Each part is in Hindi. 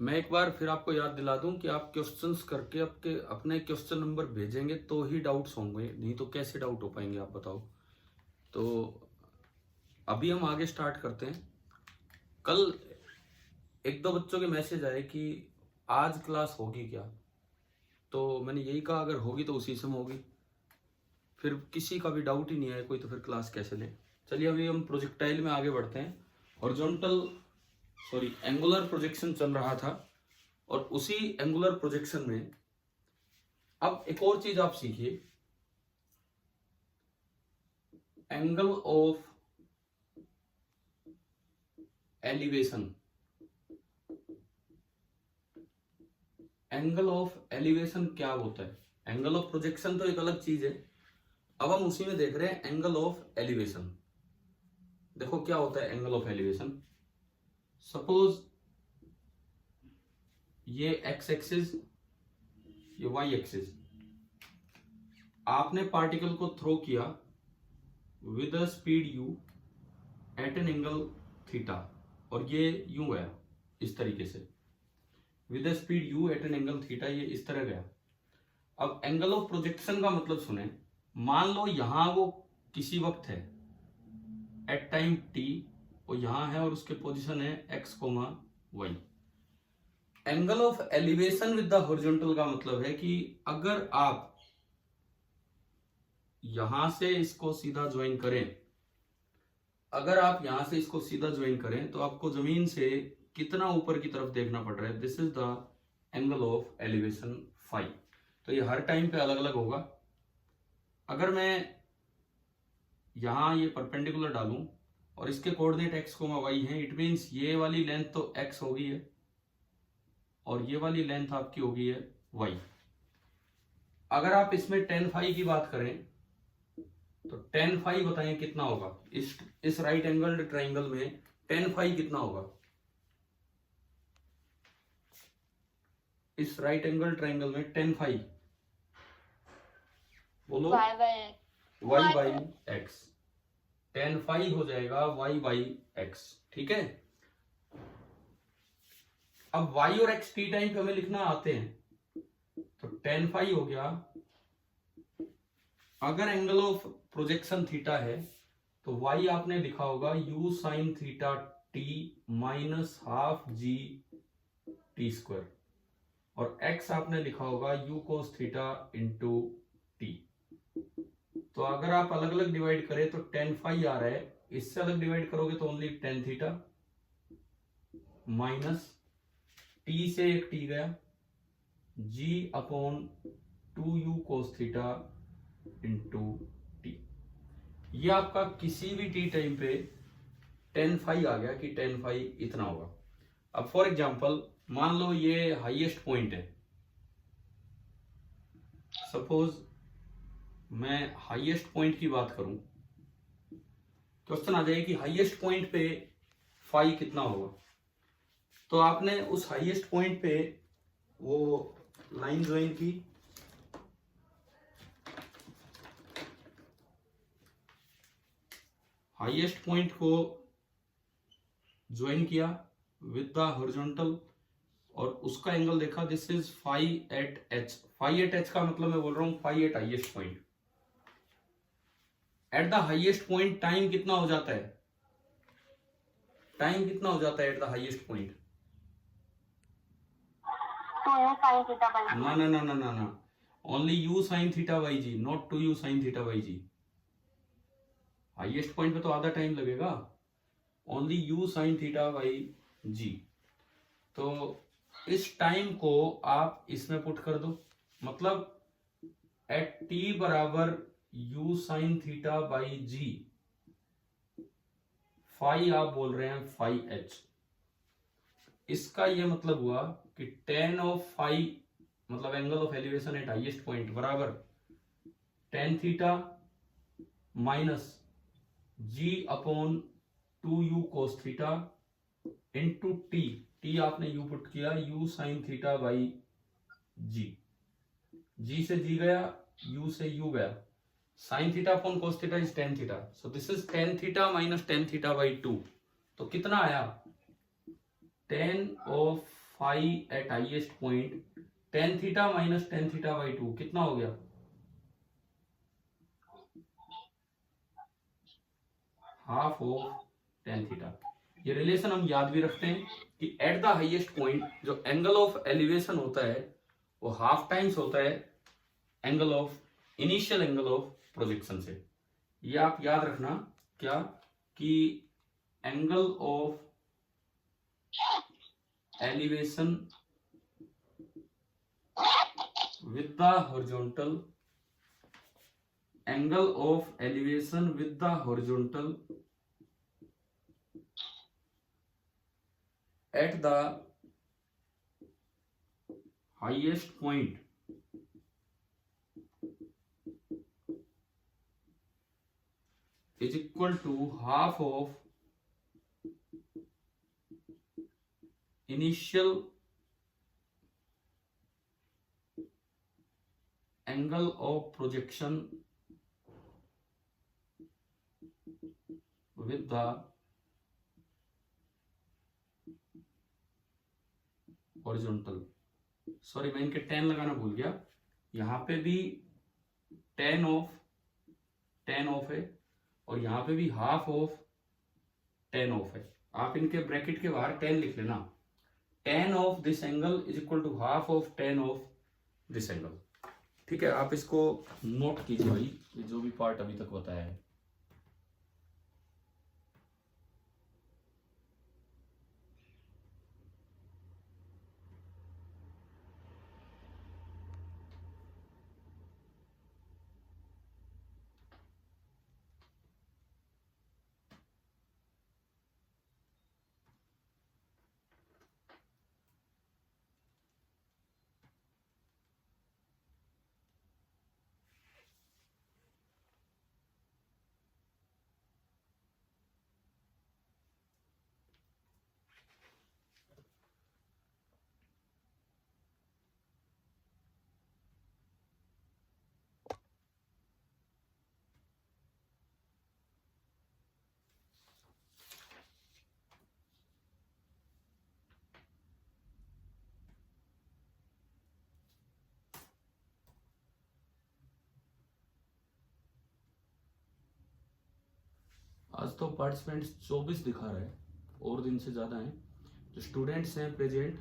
मैं एक बार फिर आपको याद दिला दूं कि आप क्वेश्चंस करके आपके अपने क्वेश्चन नंबर भेजेंगे तो ही डाउट्स होंगे, नहीं तो कैसे डाउट हो पाएंगे आप बताओ। तो अभी हम आगे स्टार्ट करते हैं। कल एक दो बच्चों के मैसेज आए कि आज क्लास होगी क्या, तो मैंने यही कहा अगर होगी तो उसी समय होगी। फिर किसी का भी डाउट ही नहीं आया कोई, तो फिर क्लास कैसे लें। चलिए अभी हम प्रोजेक्टाइल में आगे बढ़ते हैं। हॉरिजॉन्टल एंगुलर प्रोजेक्शन चल रहा था, और उसी एंगुलर प्रोजेक्शन में अब एक और चीज आप सीखिए, angle of elevation. Angle of elevation क्या होता है? एंगल ऑफ प्रोजेक्शन तो एक अलग चीज है, अब हम उसी में देख रहे हैं एंगल ऑफ एलिवेशन। देखो क्या होता है एंगल ऑफ एलिवेशन। सपोज ये एक्स एक्सिस, ये वाई एक्सिस, आपने पार्टिकल को थ्रो किया with a speed u at an angle theta, और ये यूं गया इस तरीके से with a speed u at an angle theta, ये इस तरह गया। अब एंगल ऑफ प्रोजेक्शन का मतलब सुने, मान लो यहां वो किसी वक्त है एट टाइम t, और यहां है और उसके पोजीशन है x, y। Angle of elevation with the horizontal का मतलब है कि अगर आप यहां से इसको सीधा ज्वाइन करें, अगर आप यहां से इसको सीधा ज्वाइन करें तो आपको जमीन से कितना ऊपर की तरफ देखना पड़ रहा है। This is the angle of elevation phi. तो ये हर टाइम पे अलग अलग होगा। अगर मैं यहां ये परपेंडिकुलर डालूं और इसके कोऑर्डिनेट x, y हैं, इट मींस ये वाली लेंथ तो x हो गई है और ये वाली लेंथ आपकी हो गई है y। अगर आप इसमें tan फाई की बात करें तो tan फाई बताएं कितना होगा। इस राइट एंगल ट्राइंगल में tan फाई कितना होगा? इस राइट एंगल ट्राइंगल में tan फाई बोलो। y by X. tan phi हो जाएगा y बाई एक्स, ठीक है। अब y और x टी टाइम पे हमें लिखना आते हैं, तो tan फाई हो गया। अगर एंगल ऑफ प्रोजेक्शन थीटा है तो y आपने लिखा होगा u sine theta t minus half g T square, और x आपने लिखा होगा u कोस थीटा इंटू टी। तो अगर आप अलग अलग डिवाइड करें तो tan फाई आ रहा है, इससे अलग डिवाइड करोगे तो only tan theta minus t से एक t गया g upon 2u cos theta into T. ये आपका किसी भी टी टाइम पे tan फाई आ गया कि tan फाई इतना होगा। अब फॉर एग्जांपल मान लो ये हाईएस्ट पॉइंट है, सपोज मैं हाईएस्ट पॉइंट की बात करूं, क्वेश्चन आ जाए कि हाईएस्ट पॉइंट पे फाई कितना होगा। तो आपने उस हाईएस्ट पॉइंट पे वो लाइन ज्वाइन की, हाईएस्ट पॉइंट को ज्वाइन किया विद द हॉरिजॉन्टल, और उसका एंगल देखा, this is phi at H. Phi at H का मतलब मैं बोल रहा हूं phi at highest point. At the highest point time कितना हो जाता है? टाइम कितना हो जाता है एट द हाईएस्ट पॉइंट? ना ना ना ना ना ना, only u sine theta by g, not 2u sine theta by g. Highest point पे तो आधा टाइम लगेगा, only u sine theta by g. तो इस टाइम को आप इसमें पुट कर दो, मतलब एट टी बराबर u sine theta by G, phi आप बोल रहे हैं फाई एच। इसका ये मतलब हुआ कि tan ऑफ फाई मतलब angle of elevation at highest point बराबर tan theta minus g upon 2u cos theta into T. T आपने u पुट किया u sine theta by G, g से g गया, u से u गया, sine theta upon cos theta is tan theta, so this is tan theta minus tan theta by 2। तो कितना आया? tan of phi at highest point tan theta minus tan theta by two कितना हो गया, हाफ ऑफ टेन थीटा। ये रिलेशन हम याद भी रखते हैं कि एट द हाईएस्ट पॉइंट जो एंगल ऑफ एलिवेशन होता है वो हाफ टाइम्स होता है angle of initial angle of projection से। ये आप याद रखना क्या कि angle of elevation with the horizontal, angle of elevation with the horizontal at the highest point is equal to half of initial angle of projection with the horizontal. Sorry मैं इनके टेन लगाना भूल गया, यहां पे भी टेन ऑफ है और यहां पे भी हाफ ऑफ टेन ऑफ है। आप इनके ब्रैकेट के बाहर टेन लिख लेना, tan of this angle is equal to half of tan of this angle. ठीक है, आप इसको नोट कीजिए भाई, जो भी पार्ट अभी तक बताया है। आज तो पार्टिसिपेंट्स 24 दिखा रहे हैं और दिन से ज्यादा हैं। जो स्टूडेंट्स हैं प्रेजेंट,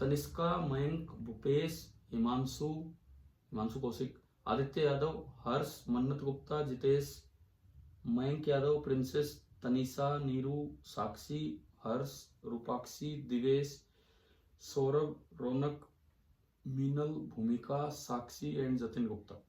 तनिष्का, मयंक, भूपेश, हिमांशु कौशिक, आदित्य यादव, हर्ष, मन्नत गुप्ता, जितेश, मयंक यादव, प्रिंसेस, तनिषा, नीरू, साक्षी, हर्ष, रूपाक्षी, दिवेश, सौरभ, रौनक, मीनल, भूमिका, साक्षी एंड जतिन गुप्ता।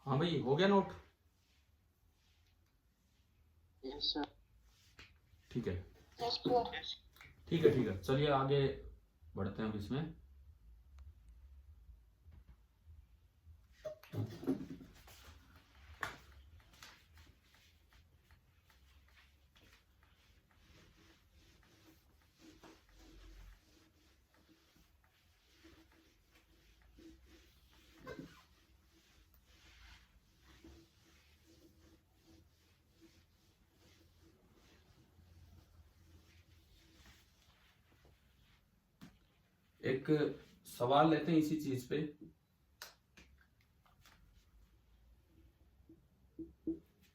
हाँ भाई, हो गया नोट? Yes sir. ठीक है, यस सर। ठीक है, चलिए आगे बढ़ते हैं अब इसमें। एक सवाल लेते हैं इसी चीज पे।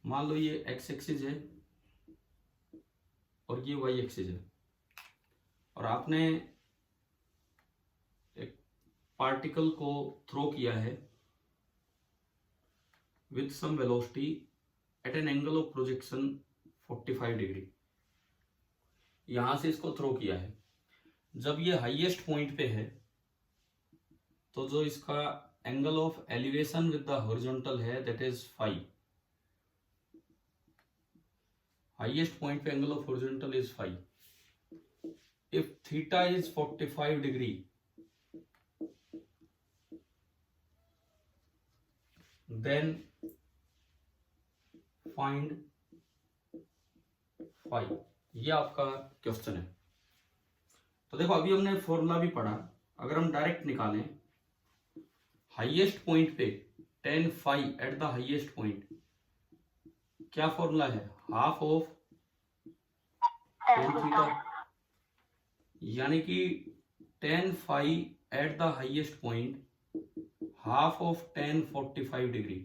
मान लो ये एक्स एक्सिस है और ये वाई एक्सिस है और आपने एक पार्टिकल को थ्रो किया है with some velocity at an angle of projection 45 degree. यहां से इसको थ्रो किया है। जब ये हाईएस्ट पॉइंट पे है तो जो इसका angle of elevation with the horizontal है that is phi. Highest point पे angle of horizontal is phi. If theta is 45 degree then find phi. ये आपका क्वेश्चन है। तो देखो अभी हमने फॉर्मूला भी पढ़ा, अगर हम डायरेक्ट निकालें हाईएस्ट पॉइंट पे tan phi at the highest point, क्या फॉर्मूला है? हाफ ऑफ tan थीटा, यानी कि tan phi at the highest point half of tan 45 degree.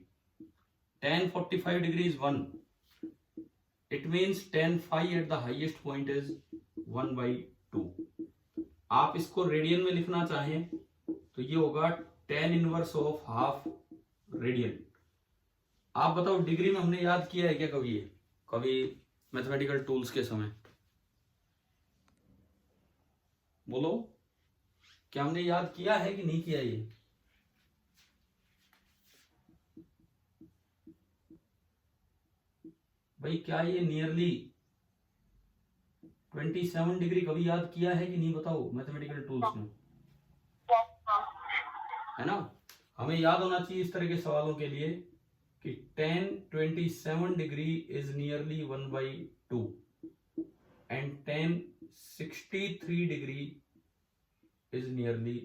tan 45 degree is 1, it means tan phi at the highest point is 1/2। आप इसको रेडियन में लिखना चाहें तो ये होगा tan inverse of half radian. आप बताओ डिग्री में हमने याद किया है क्या कभी? ये कभी मैथमेटिकल टूल्स के समय बोलो, क्या हमने याद किया है कि नहीं किया? ये भाई क्या ये नियरली 27 डिग्री कभी याद किया है कि नहीं? बताओ मैथमेटिकल टूल्स में, है ना? हमें याद होना चाहिए इस तरह के सवालों के लिए कि tan 27 degree is nearly 1/2 and tan 63 degree is nearly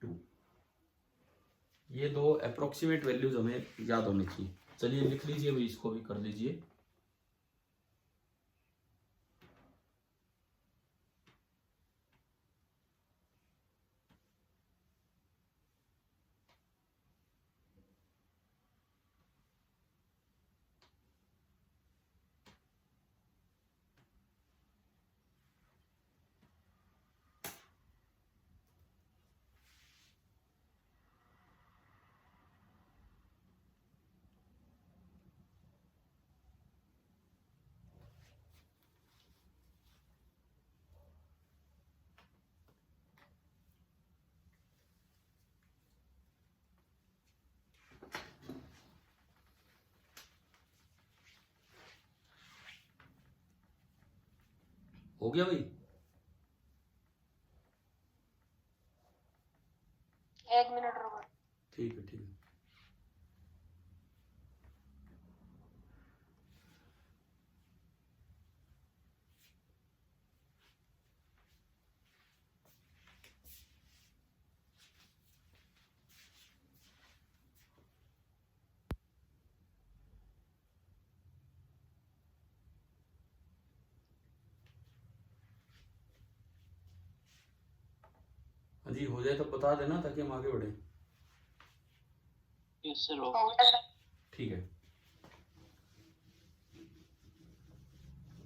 2। ये दो अप्रोक्सीमेट वैल्यूज हमें याद होनी चाहिए। चलिए लिख लीजिए भाई, इसको भी कर लीजिए। हो गया भाई? 1 मिनट रुको। ठीक है, ठीक है। हाँ जी, हो जाए तो बता देना ताकि हम आगे बढ़े। Yes sir. ठीक है।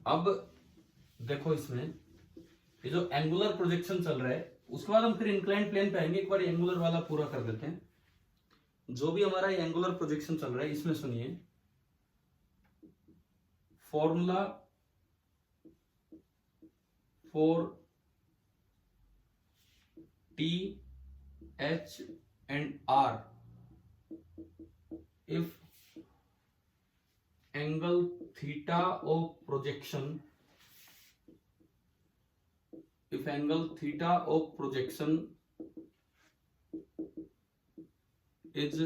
अब देखो इसमें ये जो एंगुलर प्रोजेक्शन चल रहा है उसके बाद हम फिर इंक्लाइंड प्लेन पे आएंगे। एक बार एंगुलर वाला पूरा कर देते हैं। जो भी हमारा एंगुलर प्रोजेक्शन चल रहा है इसमें सुनिए, formula for T H and R if angle theta of projection, if angle theta of projection is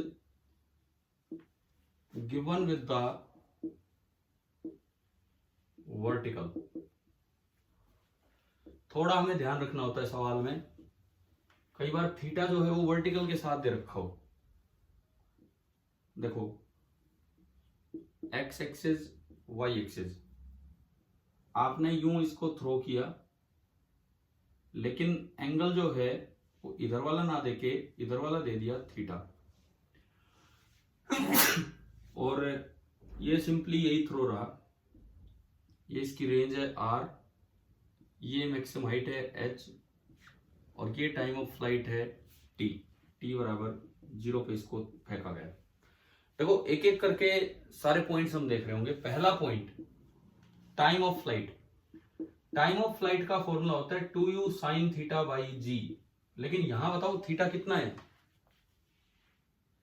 given with the vertical, थोड़ा हमें ध्यान रखना होता है सवाल में, कई बार थीटा जो है वो वर्टिकल के साथ दे रखा हो। देखो एक्स एक्सिस वाई एक्सिस, आपने यूं इसको थ्रो किया, लेकिन एंगल जो है वो इधर वाला ना देके इधर वाला दे दिया थीटा, और ये सिंपली यही थ्रो रहा। ये इसकी रेंज है आर, ये मैक्सिमम हाइट है एच, और ये टाइम ऑफ फ्लाइट है टी। टी बराबर 0 पे इसको फेंका गया। देखो एक एक करके सारे पॉइंट्स हम देख रहे होंगे। पहला point time of flight. Time of flight का फॉर्मूला होता है 2u sin थीटा बाई जी, लेकिन यहां बताओ थीटा कितना है,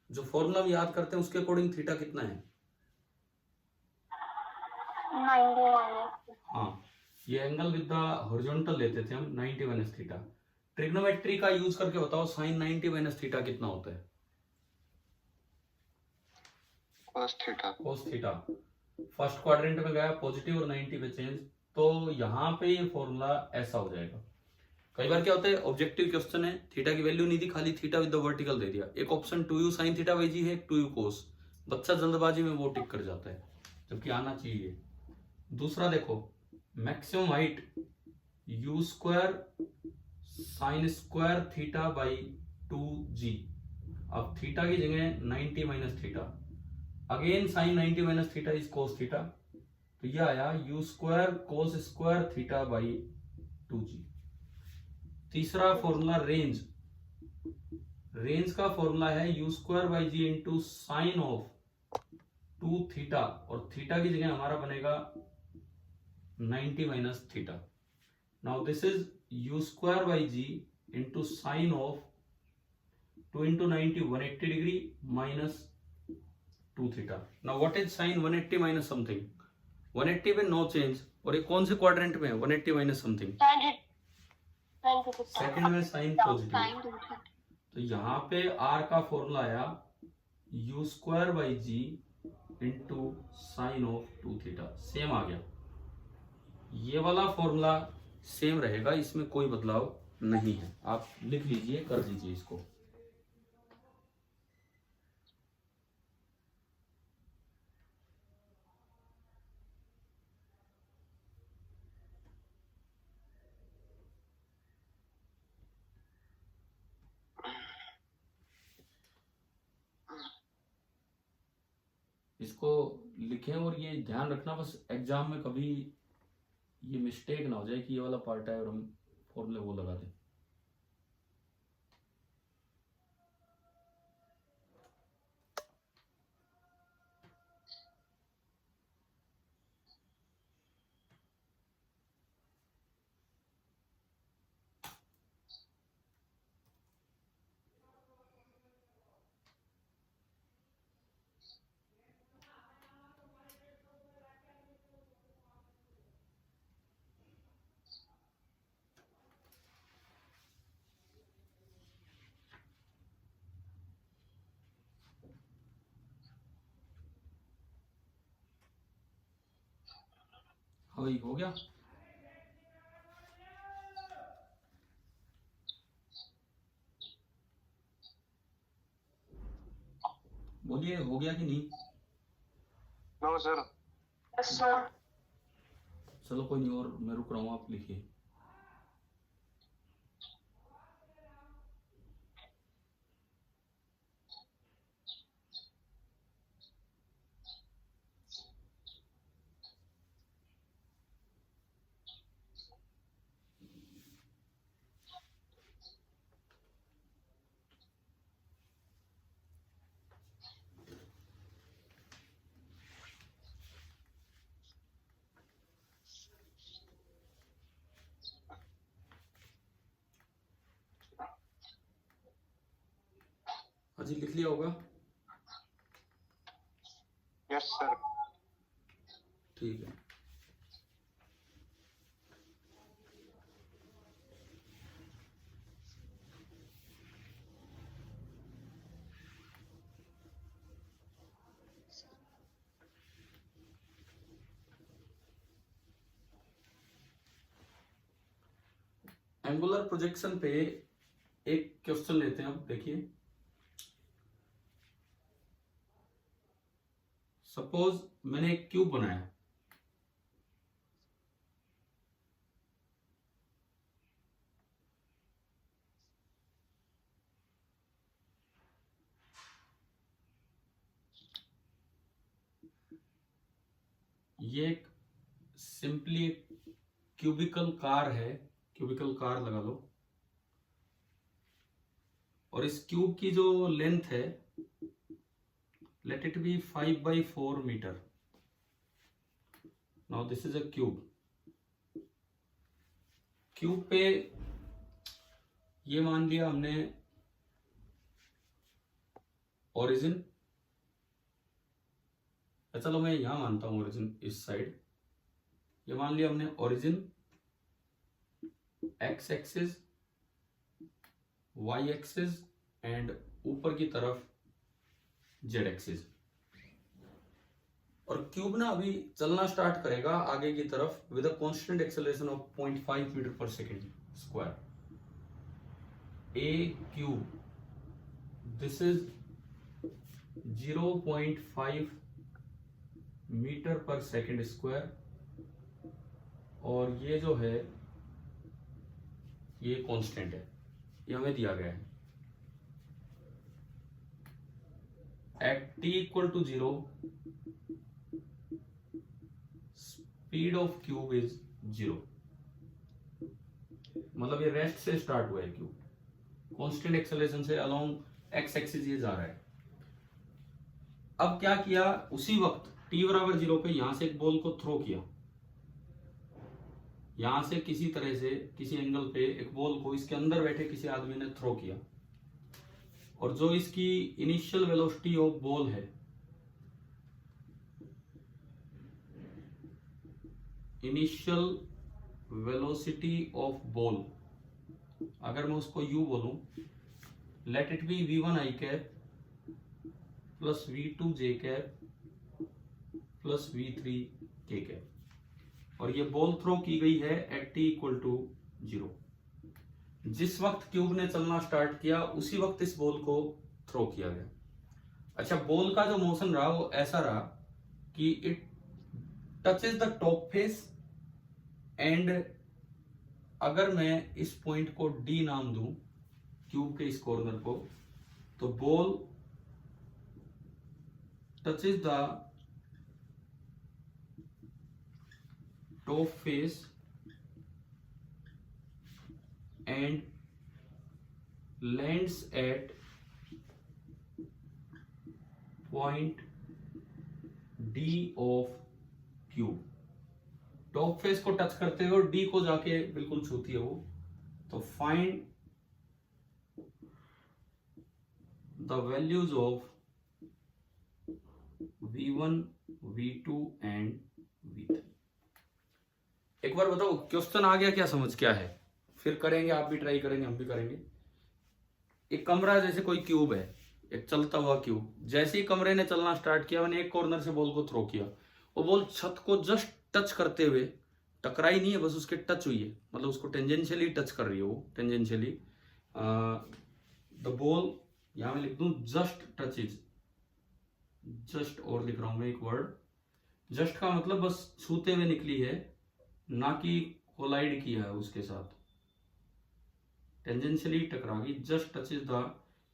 जो फॉर्मूला हम याद करते हैं उसके अकॉर्डिंग थीटा कितना है। 90 माइनस। हाँ, ये एंगल विद द हॉरिजॉन्टल लेते थे हम 90 माइनस थीटा। ट्रिग्नोमेट्री का यूज करके बताओ साइन 90 माइनस थीटा कितना होता है। cos theta. cos theta first quadrant में गया पॉजिटिव और 90 पे चेंज, तो यहाँ पे ये फॉर्मूला ऐसा हो जाएगा। कई बार क्या होता है, ऑब्जेक्टिव क्वेश्चन है, थीटा की वैल्यू नहीं दी, खाली थीटा विद द वर्टिकल दे दिया। एक option 2u sin theta by g है, 2u cos, बच्चा जल्दबाजी में वो टिक कर जाता है, जबकि आना चाहिए। दूसरा देखो, maximum height u square sine square theta by 2g, अब थीटा की जगह 90 minus theta, again sine 90 minus theta is cos theta, तो यह आया u square cos square theta by 2g। तीसरा फॉर्मूला रेंज, रेंज का फॉर्मूला है u square by ji into sine of 2 theta, और थीटा की जगह हमारा बनेगा 90 minus theta. Now this is u square by ji into sine of 2 into 90 180 degree minus 2 theta. Now what is sine 180 minus something, 180 पे नो चेंज, और ये कौन से क्वाड्रेंट में है 180 माइनस समथिंग, सेकंड में साइन पॉजिटिव। तो यहाँ पे r का फॉर्मूला आया u square by ji into sine of 2 theta, same आ गया। ये वाला फॉर्मूला सेम रहेगा, इसमें कोई बदलाव नहीं है, आप लिख लीजिए, कर दीजिए इसको। इसको लिखें, और ये ध्यान रखना बस एग्जाम में कभी ये मिस्टेक ना हो जाए कि ये वाला पार्ट है और हम फॉर्मूले वो लगा दें। हाँ भाई, हो गया। बोलिए, हो गया कि नहीं। No sir. चलो कोई नहीं, और मैं रुक रहा हूँ, आप लिखिए। अजी लिख लिया होगा। Yes sir. ठीक है। एंगुलर प्रोजेक्शन पे एक क्वेश्चन लेते हैं, अब देखिए। सपोज मैंने एक क्यूब बनाया, ये एक सिंपली क्यूबिकल कार है, क्यूबिकल कार लगा लो, और इस क्यूब की जो लेंथ है let it be 5/4 metre. Now this is a cube, cube पे ये मान लिया हमने ओरिजिन, चलो मैं यहां मानता हूं ओरिजिन इस साइड, ये मान लिया हमने origin, X axis, Y axis and ऊपर की तरफ जेड एक्सिस। और क्यूब ना अभी चलना स्टार्ट करेगा आगे की तरफ with a constant acceleration of 0.5 metre per second square. A cube, this is 0.5 metre per second square, और ये जो है ये कांस्टेंट है, ये हमें दिया गया है। At t equal to 0 speed of cube is 0, मतलब ये रेस्ट से स्टार्ट हुआ है क्यूब, कांस्टेंट एक्सेलरेशन से अलोंग एक्स एक्सिस ये जा रहा है। अब क्या किया, उसी वक्त t बराबर 0 पे यहां से एक बॉल को थ्रो किया, यहां से किसी तरह से किसी एंगल पे एक बॉल को इसके अंदर बैठे किसी आदमी ने थ्रो किया, और जो इसकी इनिशियल वेलोसिटी ऑफ बॉल है, इनिशियल वेलोसिटी ऑफ बॉल, अगर मैं उसको u बोलूं, late it B v1 i cap plus v2 j cap plus v3 k cap, और ये बॉल थ्रो की गई है एट t इक्वल टू 0। जिस वक्त क्यूब ने चलना स्टार्ट किया उसी वक्त इस बॉल को थ्रो किया गया। अच्छा, बॉल का जो मोशन रहा वो ऐसा रहा कि it touches the top face, and अगर मैं इस पॉइंट को D नाम दूं क्यूब के इस कॉर्नर को, तो ball touches the top face and lands at point D of cube। Top face को टच करते हुए और D को जाके बिल्कुल छूती है वो, तो find the values of V1, V2 and V3। एक बार बताओ क्वेश्चन आ गया क्या, समझ क्या है? फिर करेंगे, आप भी ट्राई करेंगे, हम भी करेंगे। एक कमरा जैसे कोई क्यूब है, एक चलता हुआ क्यूब, जैसे ही कमरे ने चलना स्टार्ट किया, मैंने एक कॉर्नर से बॉल को थ्रो किया, वो बॉल छत को जस्ट टच करते हुए, टकराई नहीं है, बस उसके टच हुई है, मतलब उसको टेंजेंशियली टच कर रही है वो, टेंजेंशियली। द बॉल, यहां मैं लिख दूं जस्ट टचेज, जस्ट, और लिख रहा हूं मैं एक वर्ड, जस्ट का मतलब बस छूते हुए निकली है, ना कि कोलाइड किया है उसके साथ, टेंजेंशियली टकरा गई, just touches the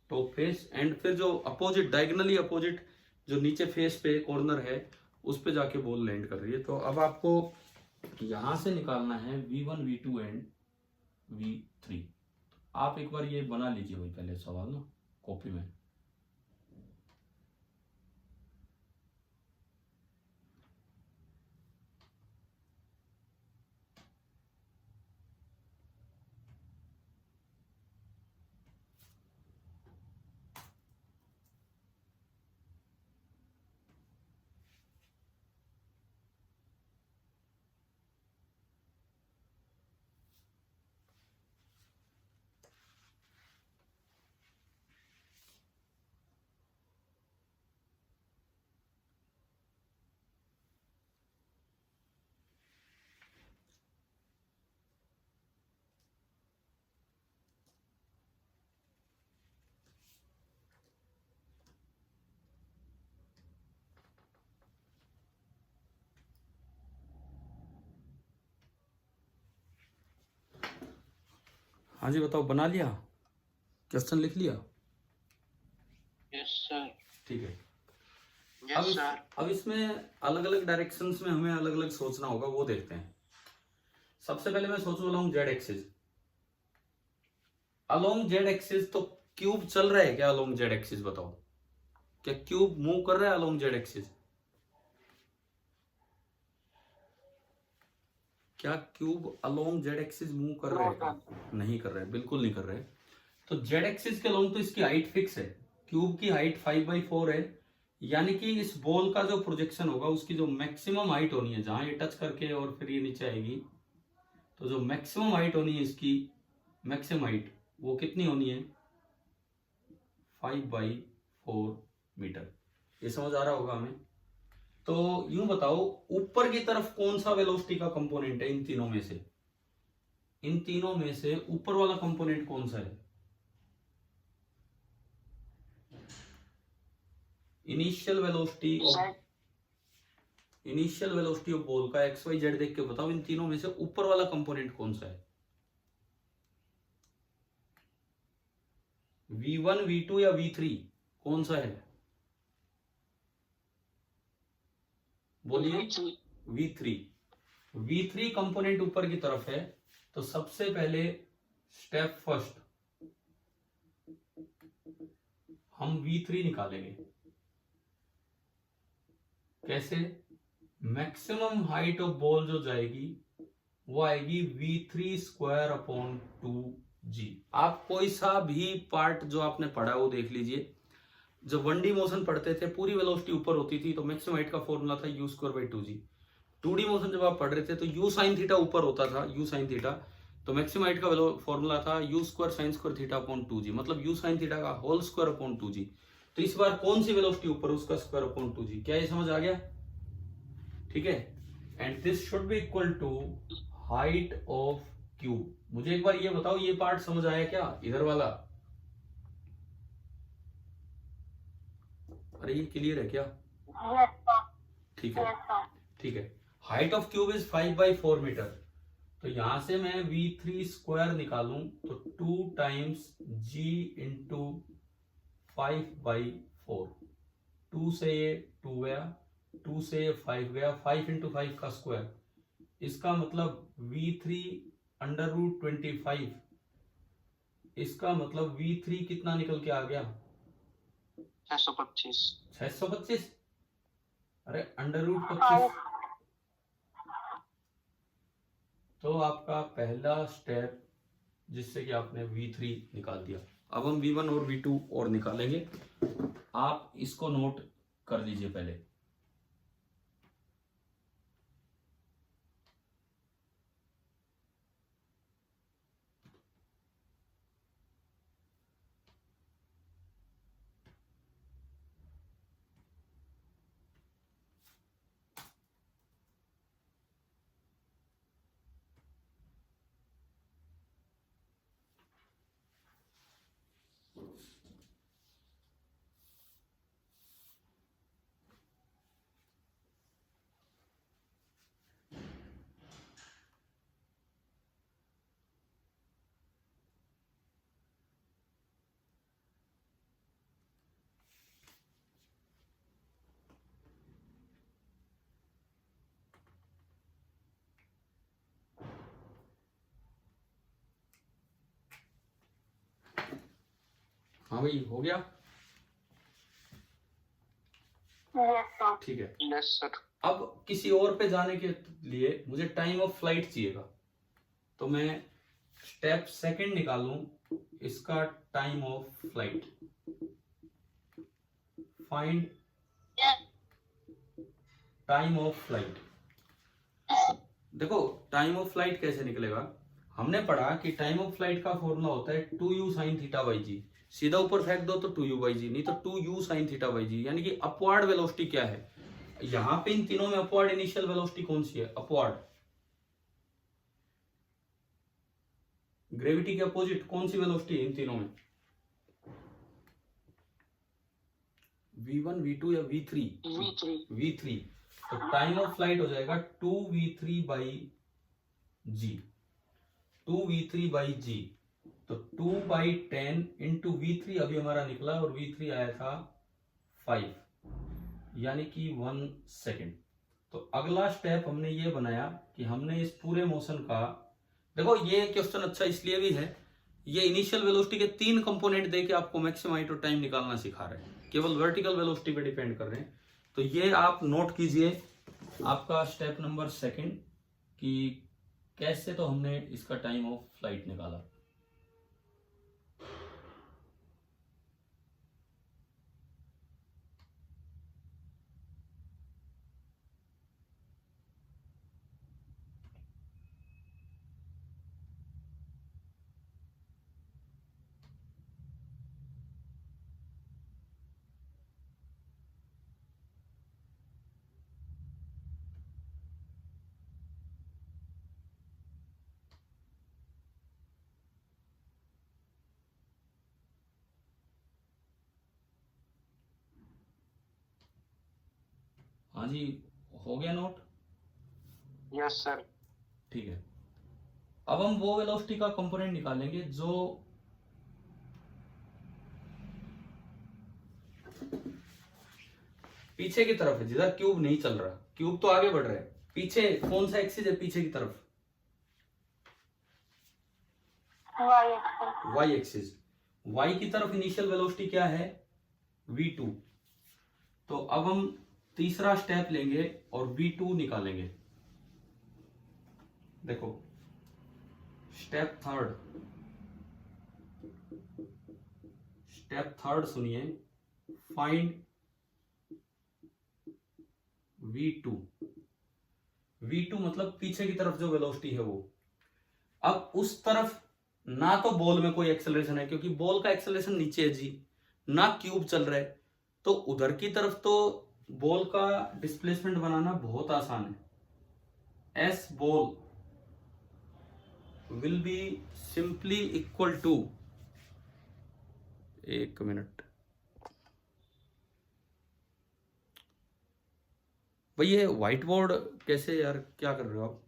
top face, and फिर जो अपोजिट, डायगोनली अपोजिट जो नीचे फेस पे कॉर्नर है उस पे जाके बॉल लैंड कर रही है। तो अब आपको यहां से निकालना है V1, V2 एंड V3। आप एक बार ये बना लीजिए भाई पहले सवाल ना कॉपी में। हाँ जी बताओ, बना लिया, क्वेश्चन लिख लिया? Yes sir. ठीक है। Yes sir. अब इसमें अलग अलग डायरेक्शंस में हमें अलग अलग सोचना होगा, वो देखते हैं। सबसे पहले मैं सोचूं along Z axis. Along Z axis तो क्यूब चल रहा है क्या अलोंग जेड एक्सिस? बताओ, क्या क्यूब मूव कर रहा है अलोंग जेड एक्सिस? क्या cube along Z axis move कर रहा है क्या? नहीं कर रहा है, बिल्कुल नहीं कर रहा है। तो जेड एक्सिस के अलोंग तो इसकी हाइट फिक्स है, क्यूब की हाइट 5/4 है, यानी कि इस बॉल का जो प्रोजेक्शन होगा उसकी जो मैक्सिमम हाइट होनी है, जहां ये टच करके और फिर ये नीचे आएगी, तो जो मैक्सिमम हाइट होनी है इसकी, मैक्सिमम हाइट वो कितनी होनी है? 5/4 मीटर। ये समझ आ रहा होगा हमें? तो यूं बताओ, ऊपर की तरफ कौन सा वेलोसिटी का कंपोनेंट है इन तीनों में से? इन तीनों में से ऊपर वाला कंपोनेंट कौन सा है? इनिशियल वेलोसिटी ऑफ बॉल का एक्स वाई जेड देख के बताओ, इन तीनों में से ऊपर वाला कंपोनेंट कौन सा है? V1 V2 या V3 कौन सा है? बोलिए। V3 कंपोनेंट ऊपर की तरफ है। तो सबसे पहले स्टेप फर्स्ट हम V3 निकालेंगे। कैसे? मैक्सिमम हाइट ऑफ बॉल जो जाएगी वो आएगी V3² आप कोई सा भी पार्ट जो आपने पढ़ा वो देख लीजिए। जब 1D मोशन पढ़ते थे पूरी वेलोसिटी ऊपर होती थी तो मैक्सिमम हाइट का फॉर्मूला था U²/2g। 2D मोशन जब आप पढ़ रहे थे तो U sin थीटा ऊपर होता था, U sin थीटा, तो मैक्सिमम हाइट का फॉर्मूला था U² sin² θ/2g, मतलब U sin थीटा का होल स्क्वायर अपॉन 2g। तो इस बार कौन सी वेलोसिटी ऊपर, उसका स्क्वायर अपॉन 2g। क्या ये समझ आ गया? ठीक है। And this should be equal to height of cube. मुझे एक बार ये बताओ, ये पार्ट समझ आया क्या, इधर वाला? अरे ये क्लियर है क्या? Yes, sir. ठीक है, Yes, sir. ठीक है। Height of cube is 5/4 metre. तो यहां से मैं V3² निकालूं तो 2 टाइम्स G इंटू 5/4। 2 से ये 2 गया, 2 से ये 5 गया, 5 इंटू 5 का स्क्वायर। इसका मतलब V3√25। इसका मतलब V3 कितना निकल के आ गया? 625। 625। अरे √25। हाँ, तो आपका पहला स्टेप जिससे कि आपने V3 निकाल दिया। अब हम V1 और V2 और निकालेंगे। आप इसको नोट कर लीजिए पहले। हाँ भाई, हो गया? yes, sir. ठीक है। Yes sir. अब किसी और पे जाने के लिए मुझे टाइम ऑफ फ्लाइट चाहिएगा, तो मैं स्टेप सेकंड निकालूं इसका time of flight. Find time of flight. देखो टाइम ऑफ फ्लाइट कैसे निकलेगा। हमने पढ़ा कि टाइम ऑफ फ्लाइट का फॉर्मूला होता है 2u sin θ/g। सीधा ऊपर फेंक दो तो 2u/g, नहीं तो 2u sin θ/g। यानी कि अपवार्ड वेलोसिटी क्या है यहाँ पे? इन तीनों में अपवार्ड इनिशियल वेलोसिटी कौन सी है? अपवार्ड। ग्रेविटी के अपोजिट कौन सी वेलोसिटी है इन तीनों में? V1 V2 या V3? V3। तो टाइम ऑफ फ्लाइट हो जाएगा 2v3/g। 2v3/g तो 2/10 इंटू V3 अभी हमारा निकला और V3 आया था 5, यानी कि 1 सेकेंड। तो अगला स्टेप हमने ये बनाया कि हमने इस पूरे मोशन का, देखो ये क्वेश्चन अच्छा इसलिए भी है, ये इनिशियल वेलोसिटी के 3 कंपोनेंट देके आपको मैक्सिमम हाइट और टाइम निकालना सिखा रहे हैं, केवल वर्टिकल वेलोसिटी पे डिपेंड कर रहे हैं। तो ये आप नोट कीजिए, आपका स्टेप नंबर सेकंड कि कैसे तो हमने इसका टाइम ऑफ फ्लाइट निकाला। हाँ जी, हो गया नोट? Yes sir. ठीक है, अब हम वो वेलोसिटी का कंपोनेंट निकालेंगे जो पीछे की तरफ है, जिधर क्यूब नहीं चल रहा। क्यूब तो आगे बढ़ रहा है, पीछे कौन सा एक्सिस है पीछे की तरफ? Y axis. Y axis. Y की तरफ इनिशियल वेलोसिटी क्या है? v2। तो अब हम तीसरा स्टेप लेंगे और v2 निकालेंगे। देखो स्टेप थर्ड सुनिए, फाइंड v2। v2 मतलब पीछे की तरफ जो वेलोसिटी है वो। अब उस तरफ ना तो बॉल में कोई एक्सेलरेशन है, क्योंकि बॉल का एक्सेलरेशन नीचे है जी, ना क्यूब चल रहा है, तो उधर की तरफ तो बॉल का डिस्प्लेसमेंट बनाना बहुत आसान है। S ball will be simply equal to, एक मिनट भाई, ये व्हाइट बोर्ड कैसे यार, क्या कर रहे हो आप?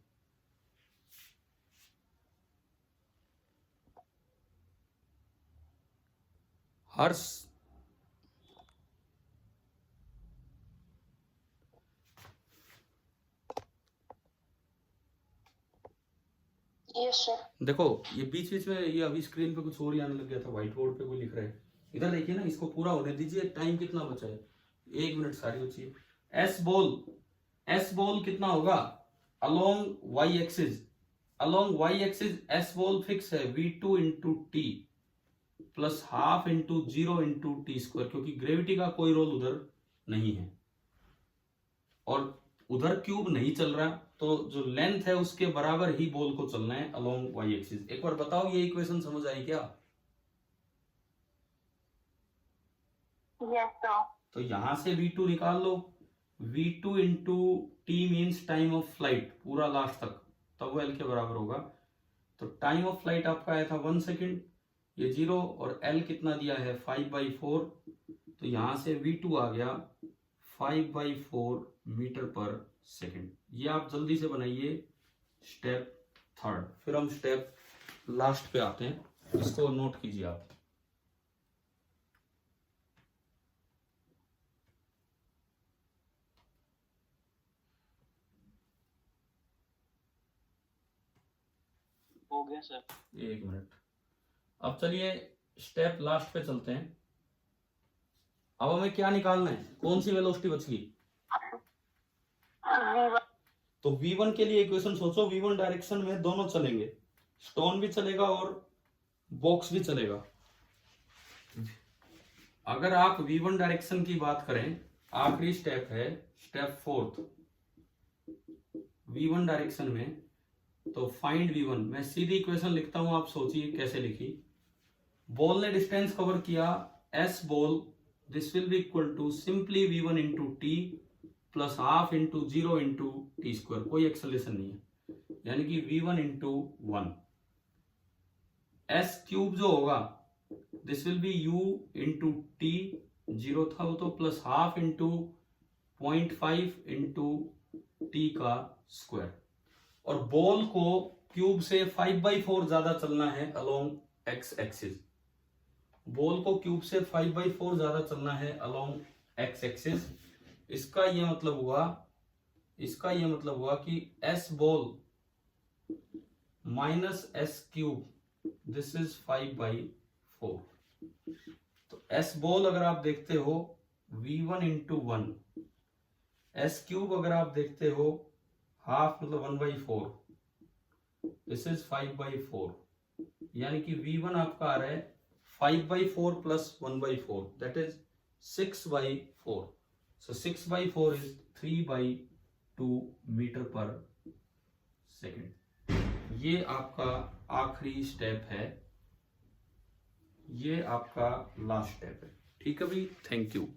हर्ष, यस सर। देखो ये बीच बीच में ये अभी स्क्रीन पे कुछ और ही आने लग गया था, व्हाइट बोर्ड पे कोई लिख रहा है। इधर देखिए ना, इसको पूरा होने दीजिए। टाइम कितना बचा है? 1 मिनट सारी बची है। एस बॉल कितना होगा? Along Y axis, S ball fix है v2 into T plus half into 0 into T square, क्योंकि ग्रेविटी का कोई रोल उधर नहीं है और उधर क्यूब नहीं चल रहा, तो जो लेंथ है उसके बराबर ही बॉल को चलना है अलोंग वाई एक्सिस। एक बार बताओ ये इक्वेशन समझ आई क्या? Yes sir. तो यहां से v2 निकाल लो। v2 into T means time of flight पूरा लास्ट तक, तब वो l के बराबर होगा। तो टाइम ऑफ फ्लाइट आपका आया था 1 सेकेंड, ये 0, और l कितना दिया है 5/4, तो यहां से v2 आ गया 5/4 मीटर पर सेकेंड। ये आप जल्दी से बनाइए स्टेप थर्ड, फिर हम स्टेप लास्ट पे आते हैं, इसको नोट कीजिए आप। हो गया सर। 1 मिनट। अब चलिए स्टेप लास्ट पे चलते हैं। अब हमें क्या निकालना है? कौन सी वेलोसिटी बच गई? v1। तो v1 के लिए इक्वेशन सोचो। v1 डायरेक्शन में दोनों चलेंगे, स्टोन भी चलेगा और बॉक्स भी चलेगा। अगर आप v1 डायरेक्शन की बात करें, आखिरी स्टेप है स्टेप फोर्थ v1 डायरेक्शन में, तो फाइंड v1। मैं सीधी इक्वेशन लिखता हूं, आप सोचिए कैसे लिखी। बॉल ने डिस्टेंस कवर किया s ball, this will be equal to simply v1 into T plus half into 0 into T square, कोई एक्सेलरेशन नहीं है, यानी कि v1 इंटू 1। एस क्यूब जो होगा this will B u into T, 0 था वो तो, plus half into 0.5 into T का स्क्वायर। और बॉल को क्यूब से 5/4 ज्यादा चलना है अलोंग एक्स एक्सिस। बॉल को क्यूब से 5/4 ज्यादा चलना है अलोंग एक्स एक्सिस। इसका ये मतलब हुआ कि S ball minus S cube, this is 5/4। तो एस बॉल अगर आप देखते हो v1 इंटू 1, एस क्यूब अगर आप देखते हो हाफ मतलब 1/4, दिस इज 5/4, यानी कि V1 आपका आ रहा है 5/4 plus 1/4, that is 6/4. So 6/4 is 3/2 metre per second. ये आपका आखिरी स्टेप है, ये आपका लास्ट स्टेप है. ठीक है भाई, थैंक यू.